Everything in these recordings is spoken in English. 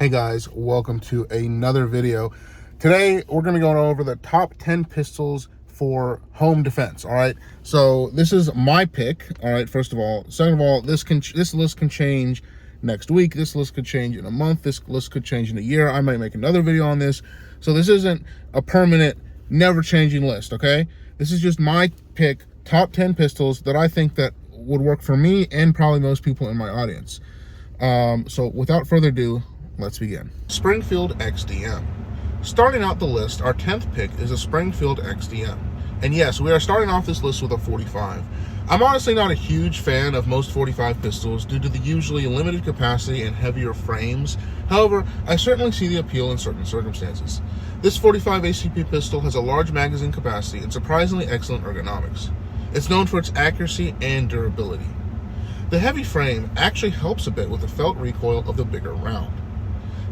Hey guys, welcome to another video. Today we're going to go over the top 10 pistols for home defense. All right, so this is my pick. All right, first of all. Second of all, this list can change next week. This list could change in a month. This list could change in a year. I might make another video on this. So this isn't a permanent, never changing list. Okay, this is just my pick, top 10 pistols that I think that would work for me and probably most people in my audience. So without further ado, let's begin. Springfield XDM. Starting out the list, our 10th pick is a Springfield XDM. And yes, we are starting off this list with a 45. I'm honestly not a huge fan of most 45 pistols due to the usually limited capacity and heavier frames. However, I certainly see the appeal in certain circumstances. This 45 ACP pistol has a large magazine capacity and surprisingly excellent ergonomics. It's known for its accuracy and durability. The heavy frame actually helps a bit with the felt recoil of the bigger round.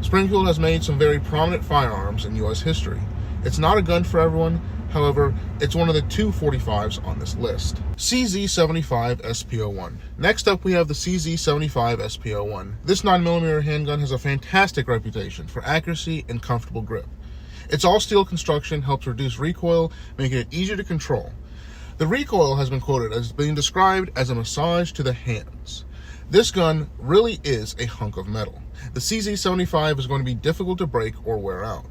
Springfield has made some very prominent firearms in U.S. history. It's not a gun for everyone, however, it's one of the two 45s on this list. CZ75 SP01. Next up, we have the CZ75 SP01. This 9mm handgun has a fantastic reputation for accuracy and comfortable grip. Its all-steel construction helps reduce recoil, making it easier to control. The recoil has been quoted as being described as a massage to the hands. This gun really is a hunk of metal. The CZ75 is going to be difficult to break or wear out.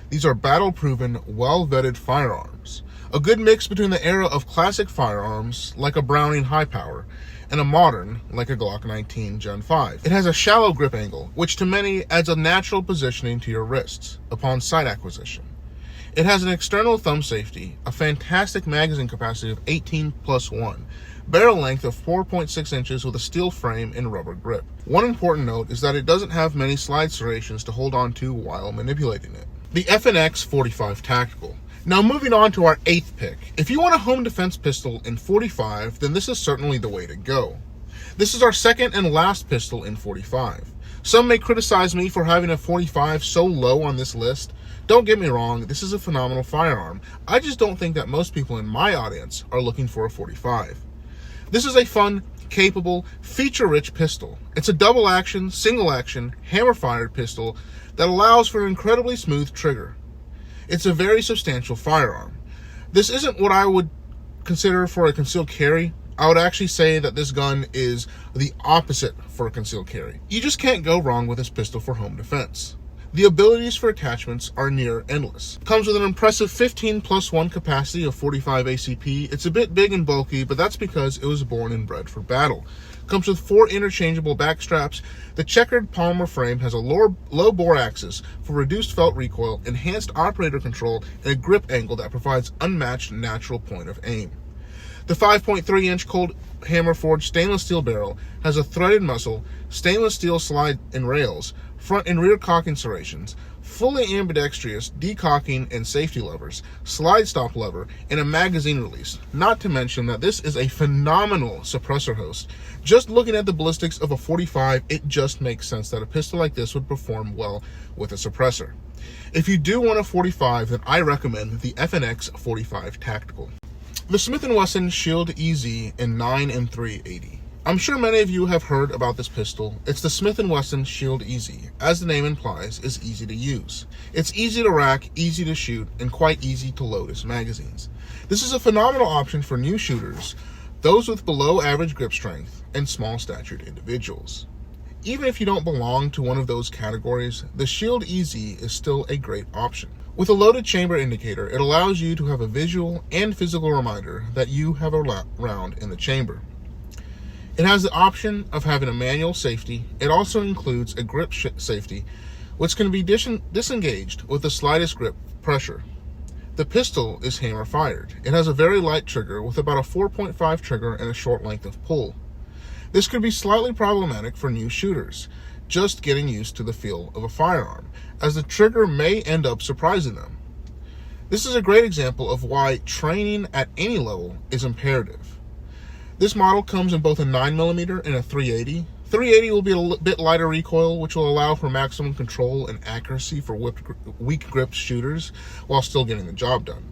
These are battle-proven, well-vetted firearms. A good mix between the era of classic firearms, like a Browning high power, and a modern, like a Glock 19 Gen 5. It has a shallow grip angle, which to many adds a natural positioning to your wrists upon sight acquisition. It has an external thumb safety, a fantastic magazine capacity of 18+1, barrel length of 4.6 inches with a steel frame and rubber grip. One important note is that it doesn't have many slide serrations to hold on to while manipulating it. The FNX 45 Tactical. Now moving on to our 8th pick. If you want a home defense pistol in 45, then this is certainly the way to go. This is our second and last pistol in 45. Some may criticize me for having a 45 so low on this list. Don't get me wrong, this is a phenomenal firearm. I just don't think that most people in my audience are looking for a 45. This is a fun, capable, feature-rich pistol. It's a double-action, single-action, hammer-fired pistol that allows for an incredibly smooth trigger. It's a very substantial firearm. This isn't what I would consider for a concealed carry. I would actually say that this gun is the opposite for a concealed carry. You just can't go wrong with this pistol for home defense. The abilities for attachments are near endless. Comes with an impressive 15+1 capacity of 45 ACP. It's a bit big and bulky, but that's because it was born and bred for battle. Comes with 4 interchangeable back straps. The checkered polymer frame has a low bore axis for reduced felt recoil, enhanced operator control, and a grip angle that provides unmatched natural point of aim. The 5.3-inch cold hammer forged stainless steel barrel has a threaded muzzle, stainless steel slide and rails, front and rear cocking serrations, fully ambidextrous decocking and safety levers, slide stop lever, and a magazine release. Not to mention that this is a phenomenal suppressor host. Just looking at the ballistics of a 45, it just makes sense that a pistol like this would perform well with a suppressor. If you do want a 45, then I recommend the FNX 45 Tactical. The Smith & Wesson Shield EZ in 9M380. I'm sure many of you have heard about this pistol. It's the Smith & Wesson Shield EZ. As the name implies, is easy to use. It's easy to rack, easy to shoot, and quite easy to load its magazines. This is a phenomenal option for new shooters, those with below average grip strength, and small statured individuals. Even if you don't belong to one of those categories, the Shield EZ is still a great option. With a loaded chamber indicator, it allows you to have a visual and physical reminder that you have a round in the chamber. It has the option of having a manual safety. It also includes a grip safety, which can be disengaged with the slightest grip pressure. The pistol is hammer fired. It has a very light trigger with about a 4.5 trigger and a short length of pull. This could be slightly problematic for new shooters, just getting used to the feel of a firearm, as the trigger may end up surprising them. This is a great example of why training at any level is imperative. This model comes in both a 9mm and a 380. 380 will be a bit lighter recoil, which will allow for maximum control and accuracy for weak gripped shooters while still getting the job done.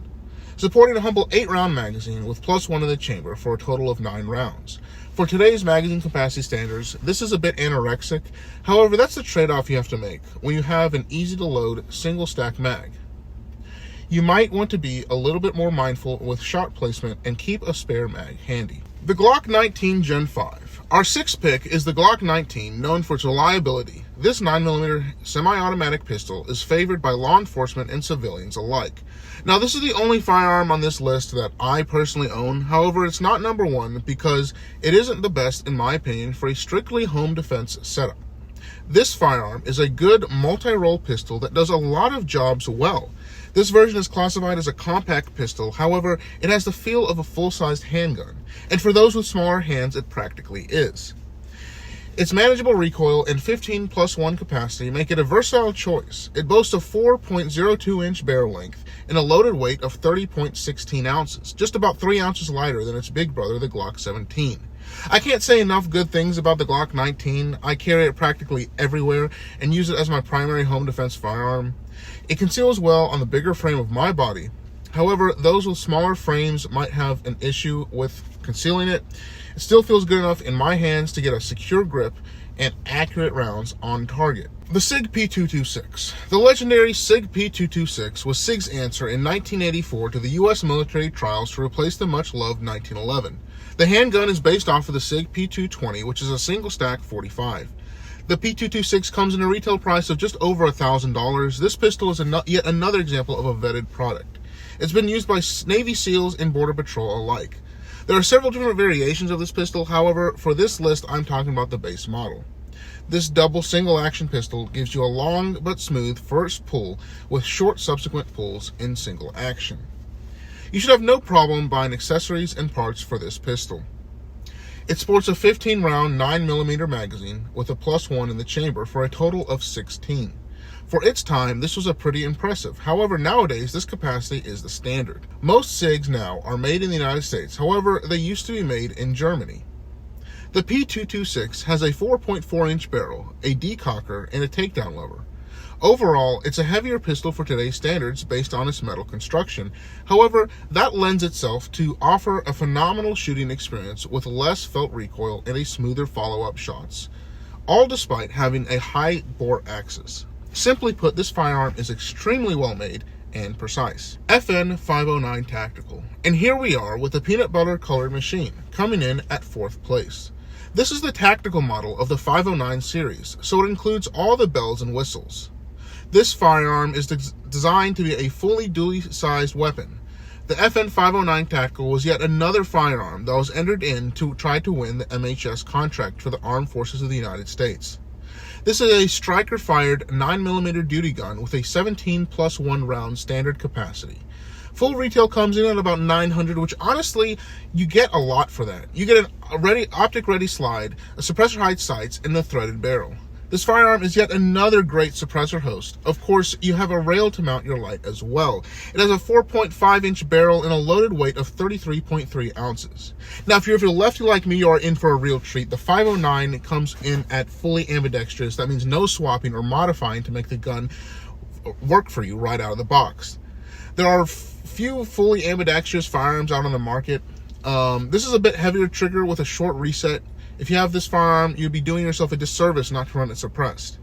Supporting a humble 8-round magazine with +1 in the chamber for a total of 9 rounds. For today's magazine capacity standards, this is a bit anorexic. However, that's the trade-off you have to make when you have an easy-to-load single-stack mag. You might want to be a little bit more mindful with shot placement and keep a spare mag handy. The Glock 19 Gen 5. Our sixth pick is the Glock 19, known for its reliability. This 9mm semi-automatic pistol is favored by law enforcement and civilians alike. Now, this is the only firearm on this list that I personally own. However, it's not number one because it isn't the best, in my opinion, for a strictly home defense setup. This firearm is a good multi-role pistol that does a lot of jobs well. This version is classified as a compact pistol, however, it has the feel of a full-sized handgun, and for those with smaller hands, it practically is. Its manageable recoil and 15+1 capacity make it a versatile choice. It boasts a 4.02-inch barrel length and a loaded weight of 30.16 ounces, just about 3 ounces lighter than its big brother, the Glock 17. I can't say enough good things about the Glock 19. I carry it practically everywhere and use it as my primary home defense firearm. It conceals well on the bigger frame of my body. However, those with smaller frames might have an issue with concealing it. It still feels good enough in my hands to get a secure grip and accurate rounds on target. The Sig P226. The legendary Sig P226 was Sig's answer in 1984 to the U.S. military trials to replace the much-loved 1911. The handgun is based off of the Sig P220, which is a single-stack 45. The P226 comes in a retail price of just over $1,000. This pistol is yet another example of a vetted product. It's been used by Navy SEALs and Border Patrol alike. There are several different variations of this pistol. However, for this list, I'm talking about the base model. This double single-action pistol gives you a long but smooth first pull with short subsequent pulls in single action. You should have no problem buying accessories and parts for this pistol. It sports a 15-round 9mm magazine with a +1 in the chamber for a total of 16. For its time, this was a pretty impressive. However, nowadays, this capacity is the standard. Most SIGs now are made in the United States. However, they used to be made in Germany. The P226 has a 4.4-inch barrel, a decocker, and a takedown lever. Overall, it's a heavier pistol for today's standards based on its metal construction. However, that lends itself to offer a phenomenal shooting experience with less felt recoil and a smoother follow-up shots, all despite having a high bore axis. Simply put, this firearm is extremely well made and precise. FN 509 Tactical. And here we are with the peanut butter colored machine, coming in at 4th place. This is the tactical model of the 509 series, so it includes all the bells and whistles. This firearm is designed to be a fully dually-sized weapon. The FN 509 Tactical was yet another firearm that was entered in to try to win the MHS contract for the Armed Forces of the United States. This is a striker-fired 9mm duty gun with a 17+1 round standard capacity. Full retail comes in at about $900, which honestly, you get a lot for that. You get an optic-ready slide, a suppressor height sights, and the threaded barrel. This firearm is yet another great suppressor host. Of course, you have a rail to mount your light as well. It has a 4.5-inch barrel and a loaded weight of 33.3 ounces. Now, if you're a lefty like me, you are in for a real treat. The 509 comes in at fully ambidextrous. That means no swapping or modifying to make the gun work for you right out of the box. There are few fully ambidextrous firearms out on the market. This is a bit heavier trigger with a short reset. If you have this firearm, you'd be doing yourself a disservice not to run it suppressed.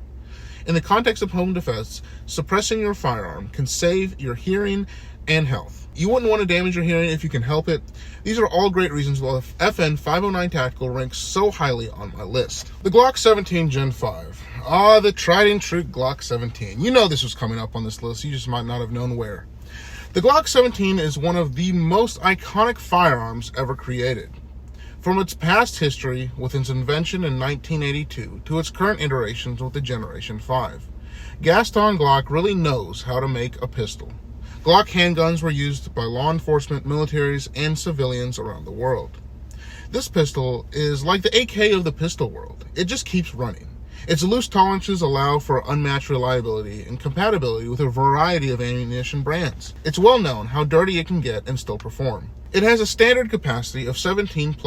In the context of home defense, suppressing your firearm can save your hearing and health. You wouldn't want to damage your hearing if you can help it. These are all great reasons why the FN 509 Tactical ranks so highly on my list. The Glock 17 Gen 5. The tried and true Glock 17. You know this was coming up on this list, you just might not have known where. The Glock 17 is one of the most iconic firearms ever created. From its past history with its invention in 1982 to its current iterations with the Generation 5, Gaston Glock really knows how to make a pistol. Glock handguns were used by law enforcement, militaries, and civilians around the world. This pistol is like the AK of the pistol world. It just keeps running. Its loose tolerances allow for unmatched reliability and compatibility with a variety of ammunition brands. It's well known how dirty it can get and still perform. It has a standard capacity of 17+1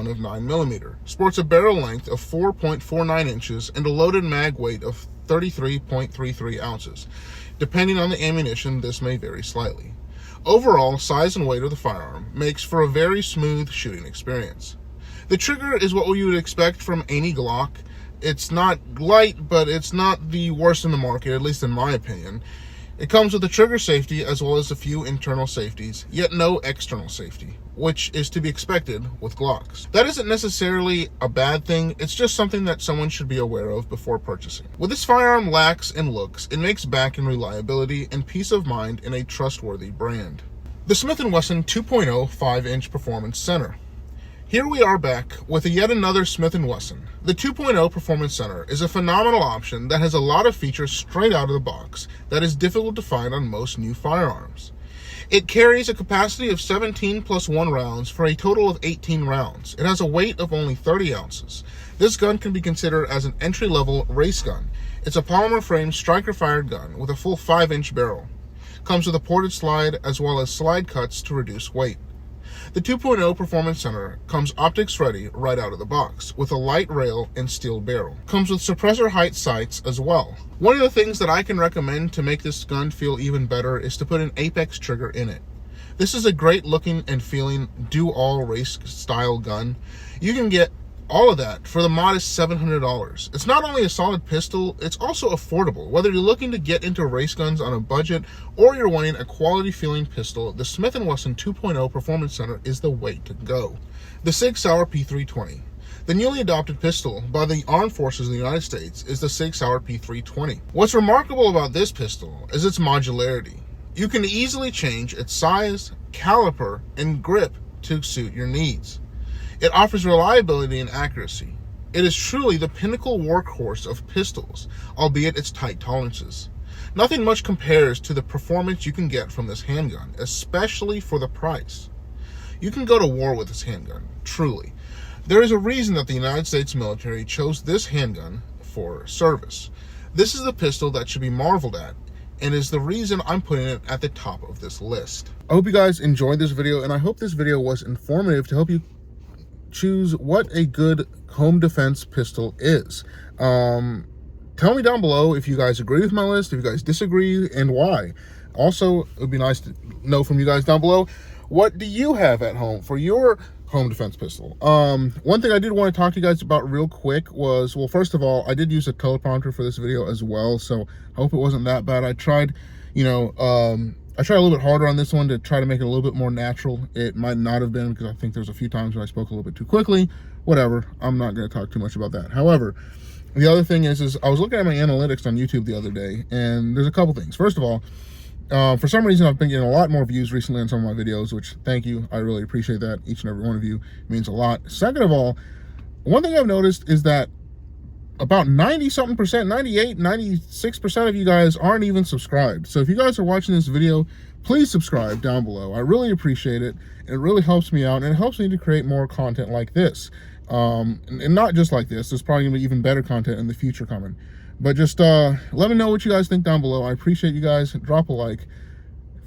of 9mm, sports a barrel length of 4.49 inches, and a loaded mag weight of 33.33 ounces. Depending on the ammunition, this may vary slightly. Overall, size and weight of the firearm makes for a very smooth shooting experience. The trigger is what you would expect from any Glock. It's not light, but it's not the worst in the market, at least in my opinion. It comes with a trigger safety as well as a few internal safeties, yet no external safety, which is to be expected with Glocks. That isn't necessarily a bad thing, it's just something that someone should be aware of before purchasing. What this firearm lacks in looks, it makes back in reliability and peace of mind in a trustworthy brand. The Smith & Wesson 2.0 5-inch Performance Center. Here we are back with yet another Smith & Wesson. The 2.0 Performance Center is a phenomenal option that has a lot of features straight out of the box that is difficult to find on most new firearms. It carries a capacity of 17 plus 1 rounds for a total of 18 rounds. It has a weight of only 30 ounces. This gun can be considered as an entry-level race gun. It's a polymer frame striker-fired gun with a full 5-inch barrel. Comes with a ported slide as well as slide cuts to reduce weight. The 2.0 Performance Center comes optics ready right out of the box with a light rail and steel barrel. Comes with suppressor height sights as well. One of the things that I can recommend to make this gun feel even better is to put an Apex trigger in it. This is a great looking and feeling do-all race style gun. You can get all of that for the modest $700. It's not only a solid pistol, it's also affordable. Whether you're looking to get into race guns on a budget or you're wanting a quality feeling pistol, the Smith & Wesson 2.0 Performance Center is the way to go. The Sig P226. The newly adopted pistol by the Armed Forces of the United States is the Sig P226. What's remarkable about this pistol is its modularity. You can easily change its size, caliper, and grip to suit your needs. It offers reliability and accuracy. It is truly the pinnacle workhorse of pistols, albeit its tight tolerances. Nothing much compares to the performance you can get from this handgun, especially for the price. You can go to war with this handgun, truly. There is a reason that the United States military chose this handgun for service. This is the pistol that should be marveled at, and is the reason I'm putting it at the top of this list. I hope you guys enjoyed this video, and I hope this video was informative to help you choose what a good home defense pistol is. Tell me down below if you guys agree with my list, if you guys disagree, and why. Also, it would be nice to know from you guys down below, what do you have at home for your home defense pistol? One thing I did want to talk to you guys about real quick was, well, first of all, I did use a teleprompter for this video as well, so I hope it wasn't that bad. I tried, I tried a little bit harder on this one to try to make it a little bit more natural. It might not have been, because I think there's a few times when I spoke a little bit too quickly. Whatever, I'm not going to talk too much about that. However, the other thing is I was looking at my analytics on YouTube the other day, and there's a couple things. First of all, for some reason, I've been getting a lot more views recently on some of my videos, which, thank you. I really appreciate that. Each and every one of you means a lot. Second of all, one thing I've noticed is that about 90-something%, 98, 96% of you guys aren't even subscribed. So if you guys are watching this video, please subscribe down below. I really appreciate it. It really helps me out, and it helps me to create more content like this. And not just like this. There's probably going to be even better content in the future coming. But just let me know what you guys think down below. I appreciate you guys. Drop a like.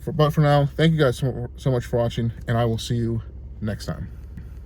But for now, thank you guys so much for watching, and I will see you next time.